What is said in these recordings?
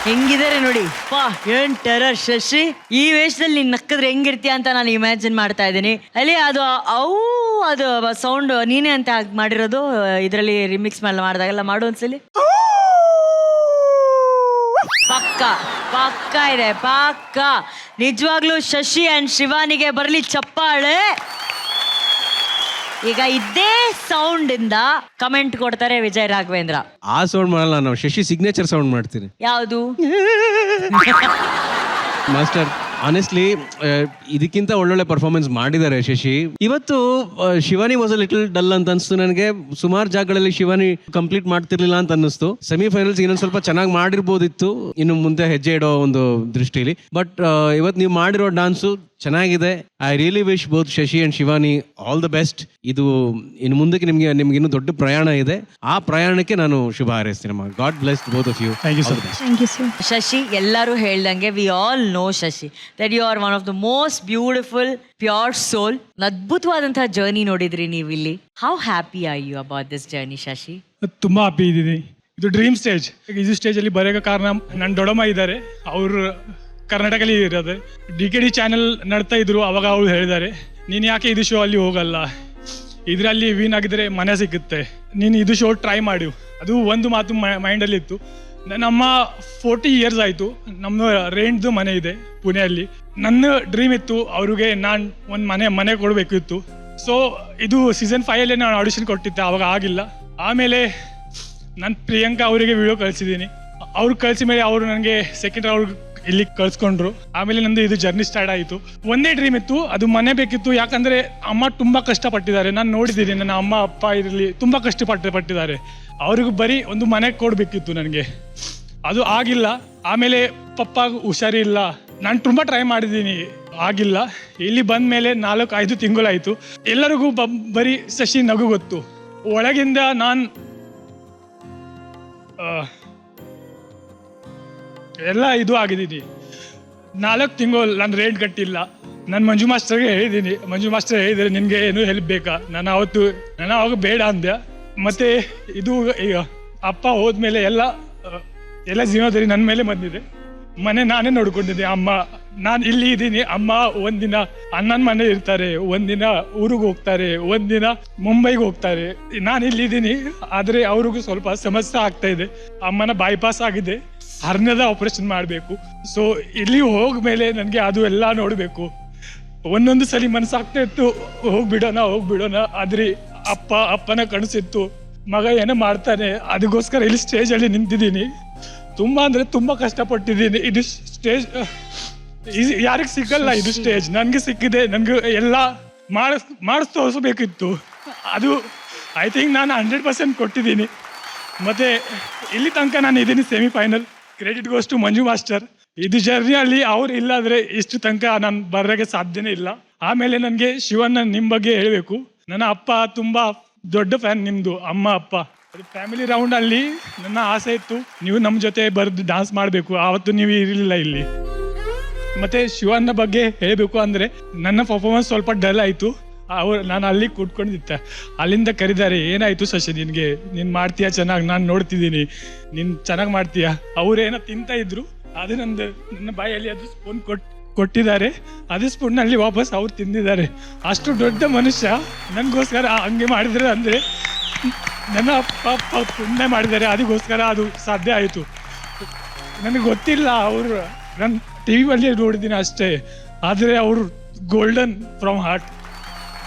ಹೆಂಗಿದ್ದಾರೆ ನೋಡಿ, ಪಾ ಏನ್ ಟೆರರ್ ಶಶಿ. ಈ ವೇಷದಲ್ಲಿ ನೀನ್ ನಕ್ಕದ್ರೆ ಹೆಂಗಿರ್ತೀಯ ಅಂತ ನಾನು ಇಮ್ಯಾಜಿನ್ ಮಾಡ್ತಾ ಇದ್ದೀನಿ. ಅಲ್ಲಿ ಅದು ಅದು ಸೌಂಡ್ ನೀನೇ ಅಂತ ಮಾಡಿರೋದು ಇದರಲ್ಲಿ ರಿಮಿಕ್ಸ್ ಮಾಡಿದಾಗೆಲ್ಲ ಮಾಡು ಒಂದ್ಸಲಿ. ಪಕ್ಕ ಪಕ್ಕ ಇದೆ, ಪಕ್ಕ. ನಿಜವಾಗ್ಲೂ ಶಶಿ ಅಂಡ್ ಶಿವಾನಿಗೆ ಬರಲಿ ಚಪ್ಪಾಳೆ. ಈಗ ಇದೇ ಸೌಂಡ್ ಇಂದ ಕಮೆಂಟ್ ಕೊಡ್ತಾರೆ ವಿಜಯ್ ರಾಘವೇಂದ್ರ. ಆ ಸೌಂಡ್ ಮಾಡಲ್ಲ, ನಾವು ಶಶಿ ಸಿಗ್ನೇಚರ್ ಸೌಂಡ್ ಮಾಡ್ತೀನಿ. ಯಾವುದು? ಮಾಸ್ಟರ್ ಆನೆಸ್ಟ್ಲಿ ಇದಕ್ಕಿಂತ ಒಳ್ಳೊಳ್ಳೆ ಪರ್ಫಾರ್ಮೆನ್ಸ್ ಮಾಡಿದ್ದಾರೆ ಶಶಿ. ಇವತ್ತು Shivani was a little dull ಅಂತ ಅನಿಸ್ತು ನನಗೆ. ಸುಮಾರು ಜಾಗಗಳಲ್ಲಿ ಶಿವಾನಿ ಕಂಪ್ಲೀಟ್ ಮಾಡ್ತಿರ್ಲಿಲ್ಲ ಅಂತ ಅನ್ನಿಸ್ತು. ಸೆಮಿಫೈನಲ್ಸ್ ಇನ್ನೊಂದು ಸ್ವಲ್ಪ ಚೆನ್ನಾಗಿ ಮಾಡಿರ್ಬೋದಿತ್ತು ಇನ್ನು ಮುಂದೆ ಹೆಜ್ಜೆ ಇಡೋ ಒಂದು ದೃಷ್ಟಿಲಿ. ಬಟ್ ಇವತ್ತು ನೀವು ಮಾಡಿರೋ ಡಾನ್ಸು ಚೆನ್ನಾಗಿದೆ. I really wish both Shashi and Shivani all the best. ಇದು ಇನ್ನು ಮುಂದಕ್ಕೆ ನಿಮ್ಗೆ ಇನ್ನೂ ದೊಡ್ಡ ಪ್ರಯಾಣ ಇದೆ. ಆ ಪ್ರಯಾಣಕ್ಕೆ ನಾನು ಶುಭ ಹಾರೈಸ್ತೀನಿ. God bless both of you. Thank you sir. Shashi, ಎಲ್ಲರೂ ಹೇಳ್ದಂಗೆ we all know Shashi that you are one of the most beautiful pure soul. ಅದ್ಭುತವಾದಂತಹ ಜರ್ನಿ ನೋಡಿದ್ರಿ ನೀವು ಇಲ್ಲಿ. How happy are you about this journey Shashi? ತುಂಬ ಹ್ಯಾಪಿ ಇದ್ದೀನಿ. ಇದು ಡ್ರೀಮ್ ಸ್ಟೇಜ್. ಇದು ಸ್ಟೇಜಲ್ಲಿ ಬರೋಕೆ ಕಾರಣ ನನ್ನ ದೊಡ್ಡಮ್ಮ ಇದ್ದಾರೆ. ಅವರು ಕರ್ನಾಟಕದಲ್ಲಿ ಇರೋದು. DKD ಚಾನೆಲ್ ನಡ್ತಾ ಇದ್ರು. ಅವಾಗ ಅವ್ರು ಹೇಳಿದ್ದಾರೆ, ನೀನು ಯಾಕೆ ಇದು ಶೋ ಅಲ್ಲಿ ಹೋಗಲ್ಲ, ಇದರಲ್ಲಿ ವಿನ್ ಆಗಿದ್ರೆ ಮನೆ ಸಿಗುತ್ತೆ, ನೀನು ಇದು ಶೋ ಟ್ರೈ ಮಾಡು. ಅದು ಒಂದು ಮಾತು ಮೈಂಡಲ್ಲಿ ಇತ್ತು. ನನ್ನಮ್ಮ 40 ಇಯರ್ಸ್ ಆಯಿತು. ನಮ್ಮದು ರೆಂಟ್ದು ಮನೆ ಇದೆ ಪುಣೆಯಲ್ಲಿ. ನನ್ನ ಡ್ರೀಮ್ ಇತ್ತು ಅವ್ರಿಗೆ ನಾನು ಒಂದು ಮನೆ ಕೊಡಬೇಕಿತ್ತು. ಸೊ ಇದು ಸೀಸನ್ 5 ನಾನು ಆಡಿಷನ್ ಕೊಟ್ಟಿದ್ದೆ, ಅವಾಗ ಆಗಿಲ್ಲ. ಆಮೇಲೆ ನಾನು ಪ್ರಿಯಾಂಕಾ ಅವರಿಗೆ ವಿಡಿಯೋ ಕಳಿಸಿದ್ದೀನಿ. ಅವ್ರು ಕಳಿಸಿದ ಮೇಲೆ ಅವರು ನನಗೆ ಸೆಕೆಂಡ್ ರೌಂಡ್ ಇಲ್ಲಿ ಕಳ್ಸ್ಕೊಂಡ್ರು. ಆಮೇಲೆ ನಂದು ಇದು ಜರ್ನಿ ಸ್ಟಾರ್ಟ್ ಆಯಿತು. ಒಂದೇ ಡ್ರೀಮ್ ಇತ್ತು, ಅದು ಮನೆ ಬೇಕಿತ್ತು. ಯಾಕಂದರೆ ಅಮ್ಮ ತುಂಬ ಕಷ್ಟಪಟ್ಟಿದ್ದಾರೆ. ನಾನು ನೋಡಿದ್ದೀನಿ, ನನ್ನ ಅಮ್ಮ ಅಪ್ಪ ಇರಲಿ ತುಂಬ ಕಷ್ಟಪಟ್ಟಿದ್ದಾರೆ. ಅವ್ರಿಗೂ ಬರೀ ಒಂದು ಮನೆ ಕೊಡಬೇಕಿತ್ತು ನನಗೆ. ಅದು ಆಗಿಲ್ಲ. ಆಮೇಲೆ ಪಪ್ಪ ಹುಷಾರಿಲ್ಲ. ನಾನು ತುಂಬ ಟ್ರೈ ಮಾಡಿದ್ದೀನಿ, ಆಗಿಲ್ಲ. ಇಲ್ಲಿ ಬಂದ ಮೇಲೆ 4-5 ತಿಂಗಳಾಯಿತು. ಎಲ್ಲರಿಗೂ ಬರೀ ಶಶಿ ನಗು ಗೊತ್ತು. ಒಳಗಿಂದ ನಾನು ಎಲ್ಲ ಇದು ಆಗಿದ್ದೀನಿ. 4 ತಿಂಗಳು ನಾನು ರೇಟ್ ಕಟ್ಟಿಲ್ಲ. ನಾನು ಮಂಜು ಮಾಸ್ಟರ್ಗೆ ಹೇಳಿದ್ದೀನಿ. ಮಂಜು ಮಾಸ್ಟರ್ ಹೇಳಿದರೆ ನಿನಗೆ ಏನು ಹೆಲ್ಪ್ ಬೇಕಾ? ನಾನು ಅವಾಗ ಬೇಡ ಅಂದೆ. ಮತ್ತು ಇದು ಈಗ ಅಪ್ಪ ಹೋದ್ಮೇಲೆ ಎಲ್ಲ ಜೀವನದಲ್ಲಿ ನನ್ನ ಮೇಲೆ ಬಂದಿದೆ. ಮನೆ ನಾನೇ ನೋಡ್ಕೊಂಡಿದ್ದೆ. ಅಮ್ಮ, ನಾನು ಇಲ್ಲಿ ಇದ್ದೀನಿ. ಅಮ್ಮ ಒಂದಿನ ಅಣ್ಣನ ಮನೆ ಇರ್ತಾರೆ, ಒಂದಿನ ಊರಿಗೆ ಹೋಗ್ತಾರೆ, ಒಂದಿನ ಮುಂಬೈಗೆ ಹೋಗ್ತಾರೆ. ನಾನು ಇಲ್ಲಿದ್ದೀನಿ. ಆದರೆ ಅವ್ರಿಗೂ ಸ್ವಲ್ಪ ಸಮಸ್ಯೆ ಆಗ್ತಾ ಇದೆ. ಅಮ್ಮನ ಬೈಪಾಸ್ ಆಗಿದೆ, ಹರ್ನ್ಯದ ಆಪರೇಷನ್ ಮಾಡಬೇಕು. ಸೊ ಇಲ್ಲಿ ಹೋಗ್ಮೇಲೆ ನನಗೆ ಅದು ಎಲ್ಲ ನೋಡಬೇಕು. ಒಂದೊಂದು ಸಲ ಮನಸ್ಸಾಗ್ತಾ ಇತ್ತು, ಹೋಗ್ಬಿಡೋಣ. ಆದರೆ ಅಪ್ಪನ ಕನಸಿತ್ತು, ಮಗ ಏನೋ ಮಾಡ್ತಾನೆ. ಅದಕ್ಕೋಸ್ಕರ ಇಲ್ಲಿ ಸ್ಟೇಜಲ್ಲಿ ನಿಂತಿದ್ದೀನಿ. ತುಂಬ ಅಂದರೆ ತುಂಬ ಕಷ್ಟಪಟ್ಟಿದ್ದೀನಿ. ಇದು ಸ್ಟೇಜ್ ಯಾರಿಗೆ ಸಿಗಲ್ಲ. ಇದು ಸ್ಟೇಜ್ ನನಗೆ ಸಿಕ್ಕಿದೆ. ನನಗೆ ಎಲ್ಲ ಮಾಡಿಸ್ ತೋರಿಸ್ಬೇಕಿತ್ತು. ಅದು ಐ ಥಿಂಕ್ ನಾನು 100% ಕೊಟ್ಟಿದ್ದೀನಿ. ಮತ್ತು ಇಲ್ಲಿ ತನಕ ನಾನು ಇದ್ದೀನಿ semifinal. Credit goes to Manju master. ಇದು ಜರ್ನಿಯಲ್ಲಿ ಅವ್ರು ಇಲ್ಲಾಂದರೆ ಇಷ್ಟು ತನಕ ನಾನು ಬರೋಕ್ಕೆ ಸಾಧ್ಯನೇ ಇಲ್ಲ. ಆಮೇಲೆ ನನಗೆ ಶಿವಣ್ಣ ನಿಮ್ಮ ಬಗ್ಗೆ ಹೇಳಬೇಕು. ನನ್ನ ಅಪ್ಪ ತುಂಬ ದೊಡ್ಡ ಫ್ಯಾನ್ ನಿಮ್ಮದು, ಅಮ್ಮ ಅಪ್ಪ. ಅದು ಫ್ಯಾಮಿಲಿ ರೌಂಡಲ್ಲಿ ನನ್ನ ಆಸೆ ಇತ್ತು, ನೀವು ನಮ್ಮ ಜೊತೆ ಬರೆದು ಡಾನ್ಸ್ ಮಾಡಬೇಕು. ಆವತ್ತು ನೀವು ಇರಲಿಲ್ಲ ಇಲ್ಲಿ. ಮತ್ತು ಶಿವಣ್ಣ ಬಗ್ಗೆ ಹೇಳಬೇಕು ಅಂದರೆ ನನ್ನ ಪರ್ಫಾರ್ಮೆನ್ಸ್ ಸ್ವಲ್ಪ ಡಲ್ ಆಯಿತು. ನಾನು ಅಲ್ಲಿ ಕೂತ್ಕೊಂಡಿದ್ದೆ. ಅಲ್ಲಿಂದ ಕರೀತಾರೆ, ಏನಾಯಿತು ಶಶಿ ನಿನಗೆ, ನೀನು ಮಾಡ್ತೀಯಾ ಚೆನ್ನಾಗಿ, ನಾನು ನೋಡ್ತಿದ್ದೀನಿ, ನೀನು ಚೆನ್ನಾಗಿ ಮಾಡ್ತೀಯಾ. ಅವರೇನೋ ತಿಂತಾ ಇದ್ರು, ಅದು ನನ್ನ ಬಾಯಲ್ಲಿ ಅದು ಸ್ಪೂನ್ ಕೊಟ್ಟಿದ್ದಾರೆ. ಅದೇ ಸ್ಪೂನ್ನಲ್ಲಿ ವಾಪಸ್ ಅವ್ರು ತಿಂದಿದ್ದಾರೆ. ಅಷ್ಟು ದೊಡ್ಡ ಮನುಷ್ಯ ನನಗೋಸ್ಕರ ಹಂಗೆ ಮಾಡಿದರೆ ಅಂದರೆ ನನ್ನ ಅಪ್ಪ ಪುಣ್ಯ ಮಾಡಿದ್ದಾರೆ. ಅದಕ್ಕೋಸ್ಕರ ಅದು ಸಾಧ್ಯ ಆಯಿತು. ನನಗೆ ಗೊತ್ತಿಲ್ಲ, ಅವರು ನಾನು TV ನೋಡಿದ್ದೀನಿ ಅಷ್ಟೇ. ಆದರೆ ಅವರು ಗೋಲ್ಡನ್ ಫ್ರಮ್ ಹಾರ್ಟ್.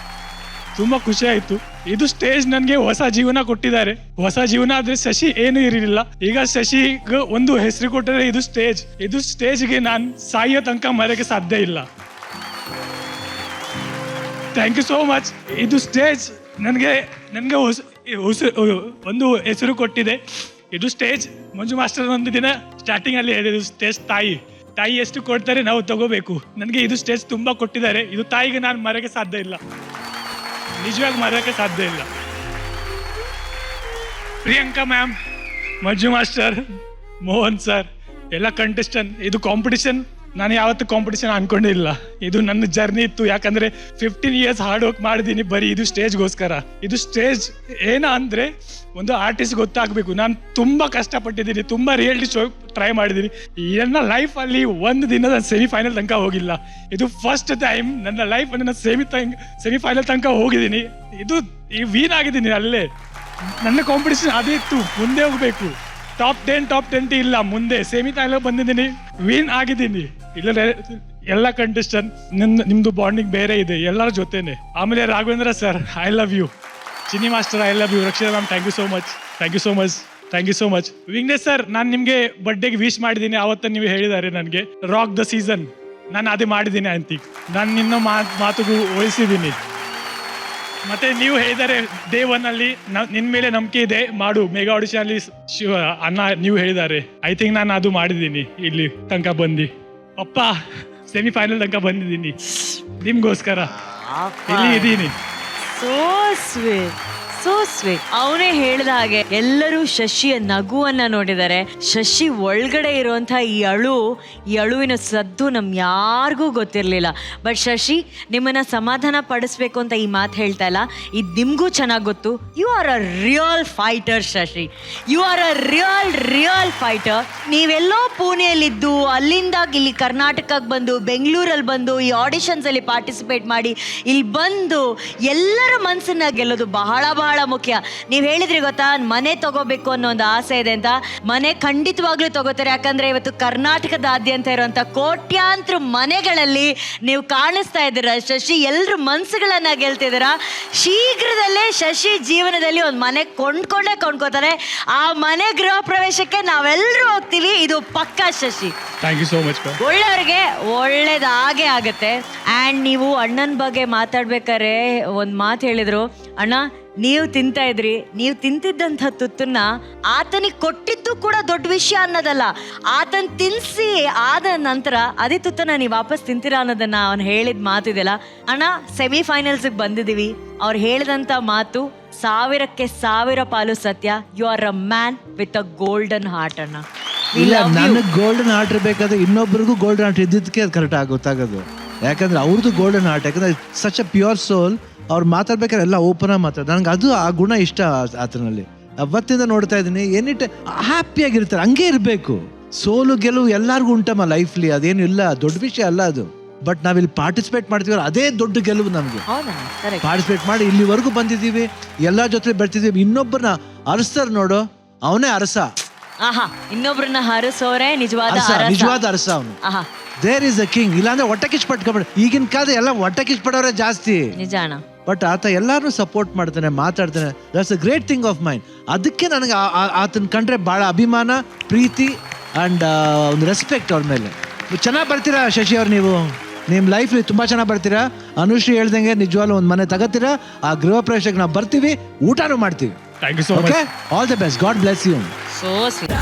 ತುಂಬ ಖುಷಿ ಆಯಿತು. ಇದು ಸ್ಟೇಜ್ ನನಗೆ ಹೊಸ ಜೀವನ ಕೊಟ್ಟಿದ್ದಾರೆ. ಹೊಸ ಜೀವನ ಆದರೆ ಶಶಿ ಏನೂ ಇರಲಿಲ್ಲ. ಈಗ ಶಶಿಗೆ ಒಂದು ಹೆಸರು ಕೊಟ್ಟರೆ ಇದು ಸ್ಟೇಜ್ಗೆ ನಾನು ಸಾಯೋ ತನಕ ಮರೆಯೋಕ್ಕೆ ಸಾಧ್ಯ ಇಲ್ಲ. Thank you so much. ಇದು ಸ್ಟೇಜ್ ನನಗೆ ಒಂದು ಹೆಸರು ಕೊಟ್ಟಿದೆ. ಇದು ಸ್ಟೇಜ್ ಮಂಜು ಮಾಸ್ಟರ್ ಒಂದು ದಿನ ಸ್ಟಾರ್ಟಿಂಗಲ್ಲಿ ಹೇಳಿದ್ರು, ಸ್ಟೇಜ್ ತಾಯಿ ಎಷ್ಟು ಕೊಡ್ತಾರೆ ನಾವು ತಗೋಬೇಕು. ನನಗೆ ಇದು ಸ್ಟೇಜ್ ತುಂಬ ಕೊಟ್ಟಿದ್ದಾರೆ. ಇದು ತಾಯಿಗೆ ನಾನು ಮರೆಯೋಕ್ಕೆ ಸಾಧ್ಯ ಇಲ್ಲ, ನಿಜವಾಗಿ ಮರೆಯೋಕ್ಕೆ ಸಾಧ್ಯ ಇಲ್ಲ. ಪ್ರಿಯಾಂಕಾ ಮ್ಯಾಮ್, ಮಂಜು ಮಾಸ್ಟರ್, ಮೋಹನ್ ಸರ್, ಎಲ್ಲ ಕಂಟೆಸ್ಟೆಂಟ್. ಇದು ಕಾಂಪಿಟಿಷನ್ ನಾನು ಯಾವತ್ತೂ ಕಾಂಪಿಟೇಷನ್ ಅನ್ಕೊಂಡಿಲ್ಲ. ಇದು ನನ್ನ ಜರ್ನಿ ಇತ್ತು. ಯಾಕಂದರೆ 15 ಇಯರ್ಸ್ ಹಾರ್ಡ್ ವರ್ಕ್ ಮಾಡಿದ್ದೀನಿ ಬರೀ ಇದು ಸ್ಟೇಜ್ಗೋಸ್ಕರ. ಇದು ಸ್ಟೇಜ್ ಏನ ಅಂದರೆ ಒಂದು ಆರ್ಟಿಸ್ಟ್ ಗೊತ್ತಾಗಬೇಕು. ನಾನು ತುಂಬ ಕಷ್ಟಪಟ್ಟಿದ್ದೀನಿ, ತುಂಬ ರಿಯಾಲಿಟಿ ಶೋ ಟ್ರೈ ಮಾಡಿದ್ದೀನಿ. ನನ್ನ ಲೈಫಲ್ಲಿ ಒಂದು ದಿನ ನಾನು ಸೆಮಿಫೈನಲ್ ತನಕ ಹೋಗಿಲ್ಲ. ಇದು ಫಸ್ಟ್ ಟೈಮ್ ನನ್ನ ಲೈಫಲ್ಲಿ ನಾನು ಸೆಮಿಫೈನಲ್ ತನಕ ಹೋಗಿದ್ದೀನಿ. ಇದು ವೀನ್ ಆಗಿದ್ದೀನಿ ಅಲ್ಲೇ. ನನ್ನ ಕಾಂಪಿಟೇಷನ್ ಅದೇ ಇತ್ತು, ಮುಂದೆ ಹೋಗಬೇಕು. ಟಾಪ್ 10 ಇಲ್ಲ, ಮುಂದೆ ಸೆಮಿಫೈನಲ್ ಬಂದಿದ್ದೀನಿ, ವೀನ್ ಆಗಿದ್ದೀನಿ. ಇಲ್ಲ ಎಲ್ಲ ಕಂಟೆಸ್ಟೆಂಟ್ ನಿಮ್ದು ಬಾಂಡಿಂಗ್ ಬೇರೆ ಇದೆ ಎಲ್ಲರ ಜೊತೆನೆ. ಆಮೇಲೆ Raghavendra sir, I love you. Chinni master, I love you. Rakshita ma'am, thank you so much. Vignesh sir, ನಾನು ನಿಮಗೆ ಬರ್ಡೇಗೆ ವಿಶ್ ಮಾಡಿದ್ದೀನಿ. ಆವತ್ತು ನೀವು ಹೇಳಿದ್ದಾರೆ ನನಗೆ ರಾಕ್ ದ ಸೀಸನ್, ನಾನು ಅದೇ ಮಾಡಿದ್ದೀನಿ ಅಂತ. ನಾನು ನಿನ್ನ ಮಾತುಗೂ ಉಳಿಸಿದ್ದೀನಿ. ಮತ್ತೆ ನೀವು ಹೇಳಿದ್ದಾರೆ ಡೇ 1 ಅಲ್ಲಿ ನಿನ್ನ ಮೇಲೆ ನಂಬಿಕೆ ಇದೆ, ಮಾಡು ಮೆಗಾ ಆಡಿಷನ್ ಅಲ್ಲಿ ಅಣ್ಣ ನೀವು ಹೇಳಿದ್ದಾರೆ. ಐ ಥಿಂಕ್ ನಾನು ಅದು ಮಾಡಿದ್ದೀನಿ. ಇಲ್ಲಿ ತನಕ ಬಂದು ಅಪ್ಪ ಸೆಮಿಫೈನಲ್ ತನಕ ಬಂದಿದ್ದೀನಿ ನಿಮ್ಗೋಸ್ಕರ, ಇಲ್ಲಿ ಇದ್ದೀನಿ. So sweet. ಅವನೇ ಹೇಳಿದ ಹಾಗೆ ಎಲ್ಲರೂ ಶಶಿಯ ನಗುವನ್ನ ನೋಡಿದ್ದಾರೆ. ಶಶಿ ಒಳಗಡೆ ಇರುವಂತಹ ಈ ಅಳುವಿನ ಸದ್ದು ನಮ್ ಯಾರಿಗೂ ಗೊತ್ತಿರಲಿಲ್ಲ. ಬಟ್ ಶಶಿ, ನಿಮ್ಮನ್ನ ಸಮಾಧಾನ ಪಡಿಸ್ಬೇಕು ಅಂತ ಈ ಮಾತು ಹೇಳ್ತಾ ಇಲ್ಲ, ಇದು ನಿಮ್ಗೂ ಚೆನ್ನಾಗಿ ಗೊತ್ತು. You are a real fighter Shashi, you are a real fighter. ನೀವೆಲ್ಲೋ ಪುಣೆಯಲ್ಲಿದ್ದು ಅಲ್ಲಿಂದ ಇಲ್ಲಿ ಕರ್ನಾಟಕಕ್ಕೆ ಬಂದು ಬೆಂಗಳೂರಲ್ಲಿ ಬಂದು ಈ ಆಡಿಷನ್ಸ್ ಅಲ್ಲಿ ಪಾರ್ಟಿಸಿಪೇಟ್ ಮಾಡಿ ಇಲ್ಲಿ ಬಂದು ಎಲ್ಲರ ಮನಸ್ಸನ್ನ ಗೆಲ್ಲೋದು ಬಹಳ ಮುಖ್ಯ. ನೀವ್ ಹೇಳಿದ್ರಿ ಗೊತ್ತಾ, ಮನೆ ತಗೋಬೇಕು ಅನ್ನೋ ಒಂದು ಆಸೆ ಇದೆ ಅಂತ. ಮನೆ ಖಂಡಿತವಾಗ್ಲೂ ತಗೋತಾರೆ. ಯಾಕಂದ್ರೆ ಇವತ್ತು ಕರ್ನಾಟಕದಾದ್ಯಂತ ಇರುವಂತ ಕೋಟ್ಯಾಂತರ ಮನೆಗಳಲ್ಲಿ ನೀವು ಕಾಣಿಸ್ತಾ ಇದ್ದೀರಾ ಶಶಿ. ಎಲ್ರ ಮನ್ಸುಗಳನ್ನ ಗೆಲ್ತಿದ್ದೀರಾ. ಶೀಘ್ರದಲ್ಲೇ ಶಶಿ ಜೀವನದಲ್ಲಿ ಒಂದು ಮನೆ ಕೊಂಡ್ಕೋತಾರೆ. ಆ ಮನೆ ಗೃಹ ಪ್ರವೇಶಕ್ಕೆ ನಾವೆಲ್ಲರೂ ಹೋಗ್ತೀವಿ, ಇದು ಪಕ್ಕಾ Shashi. Thank you so much. ಒಳ್ಳೆಯವ್ರಿಗೆ ಒಳ್ಳೇದಾಗೆ ಆಗುತ್ತೆ. ಆ್ಯಂಡ್ ನೀವು ಅಣ್ಣನ ಬಗ್ಗೆ ಮಾತಾಡ್ಬೇಕಾದ್ರೆ ಒಂದು ಮಾತು ಹೇಳಿದ್ರು, ಅಣ್ಣ ನೀವು ತಿಂತಾ ಇದ್ರಿ, ನೀವು ತಿಂತಿದ್ದಂಥ ತುತ್ತನ್ನ ಆತನಿಗೆ ಕೊಟ್ಟಿದ್ದು ಕೂಡ ದೊಡ್ಡ ವಿಷಯ ಅನ್ನೋದಲ್ಲ, ಆತನ ತಿನ್ಸಿ ಆದ ನಂತರ ಅದೇ ತುತ್ತನ್ನ ನೀವು ವಾಪಸ್ ತಿಂತೀರಾ ಅನ್ನೋದನ್ನ ಅವನು ಹೇಳಿದ ಮಾತು ಇದೆಯಲ್ಲ ಅಣ್ಣ. ಸೆಮಿಫೈನಲ್ಸ್ಗೆ ಬಂದಿದ್ದೀವಿ. ಅವ್ರು ಹೇಳಿದಂಥ ಮಾತು 1000 ಪಾಲು ಸತ್ಯ. You are a man with a golden heart ಅಣ್ಣ. ಇಲ್ಲ, ನನಗೆ ಗೋಲ್ಡನ್ ಹಾರ್ಟ್ ಇರಬೇಕಾದ್ರೆ ಇನ್ನೊಬ್ಬರಿಗೂ ಗೋಲ್ಡನ್ ಹಾರ್ಟ್ ಇದ್ದಿದ್ದಕ್ಕೆ ಅದು ಕರೆಕ್ಟ್ ಗೊತ್ತಾಗೋದು. ಯಾಕಂದ್ರೆ ಅವ್ರದ್ದು ಗೋಲ್ಡನ್ ಹಾರ್ಟ್, ಯಾಕಂದ್ರೆ ಸಚ್ ಅ ಪ್ಯೂರ್ ಸೋಲ್. ಅವ್ರು ಮಾತಾಡ್ಬೇಕಾದ್ರೆ ಎಲ್ಲ ಓಪನ್ ಆಗಿ ಮಾತಾಡ. ನನಗೆ ಅದು ಆ ಗುಣ ಇಷ್ಟ ಆತನಲ್ಲಿ. ಅವತ್ತಿಂದ ನೋಡ್ತಾ ಇದ್ದೀನಿ, ಎನಿ ಟೈಮ್ ಹ್ಯಾಪಿಯಾಗಿರ್ತಾರೆ. ಹಂಗೆ ಇರಬೇಕು. ಸೋಲು ಗೆಲುವು ಎಲ್ಲರಿಗೂ ಉಂಟಮ್ಮ ಲೈಫ್ಲಿ, ಅದೇನು ಇಲ್ಲ, ದೊಡ್ಡ ವಿಷಯ ಅಲ್ಲ ಅದು. ಬಟ್ ನಾವಿಲ್ಲಿ ಪಾರ್ಟಿಸಿಪೇಟ್ ಮಾಡ್ತೀವಲ್ಲ, ಅದೇ ದೊಡ್ಡ ಗೆಲುವು ನಮಗೆ. ಪಾರ್ಟಿಸಿಪೇಟ್ ಮಾಡಿ ಇಲ್ಲಿವರೆಗೂ ಬಂದಿದ್ದೀವಿ, ಎಲ್ಲರ ಜೊತೆ ಬರ್ತಿದ್ದೀವಿ. ಇನ್ನೊಬ್ಬರನ್ನ ಅರಸ್ತಾರ ನೋಡು, ಅವನೇ ಅರಸ. ಇನ್ನೊಬ್ರನ್ನ ಹರಸೋರೆ ನಿಜವಾದ ಅರಸ ಅವನು. There is a king. ಇಲ್ಲಾಂದ್ರೆ ಹೊಟ್ಟೆ ಕಿಚ್ ಪಟ್ಕೊಬೇಡ. ಈಗಿನ ಕಾಲದ ಎಲ್ಲ ಹೊಟ್ಟೆ ಕಿಚ್ ಪಡೋರೆ ಜಾಸ್ತಿ. ನಿಜಾನ. ಬಟ್ ಆತ ಎಲ್ಲಾರು ಸಪೋರ್ಟ್ ಮಾಡ್ತಾನೆ, ಮಾತಾಡ್ತಾನೆ. That's a great thing of mind. ಅದಕ್ಕೆ ನನಗೆ ಆತನ ಕಂಡ್ರೆ ಬಹಳ ಅಭಿಮಾನ, ಪ್ರೀತಿ ಅಂಡ್ ಒಂದು ರೆಸ್ಪೆಕ್ಟ್ ಅವ್ರ ಮೇಲೆ. ಚೆನ್ನಾಗಿ ಬರ್ತೀರಾ ಶಶಿ ಅವ್ರು, ನೀವು ನಿಮ್ಮ ಲೈಫ್ಲಿ ತುಂಬಾ ಚೆನ್ನಾಗಿ ಬರ್ತೀರಾ. ಅನುಶ್ರೀ ಹೇಳ್ದಂಗೆ ನಿಜವಾಗ್ಲೂ ಒಂದು ಮನೆ ತಗೋತೀರಾ. ಆ ಗೃಹ ಪ್ರವೇಶಕ್ಕೆ ನಾವು ಬರ್ತೀವಿ, ಊಟನೂ ಮಾಡ್ತೀವಿ. Thank you so much. All the best. God bless you. So sweet.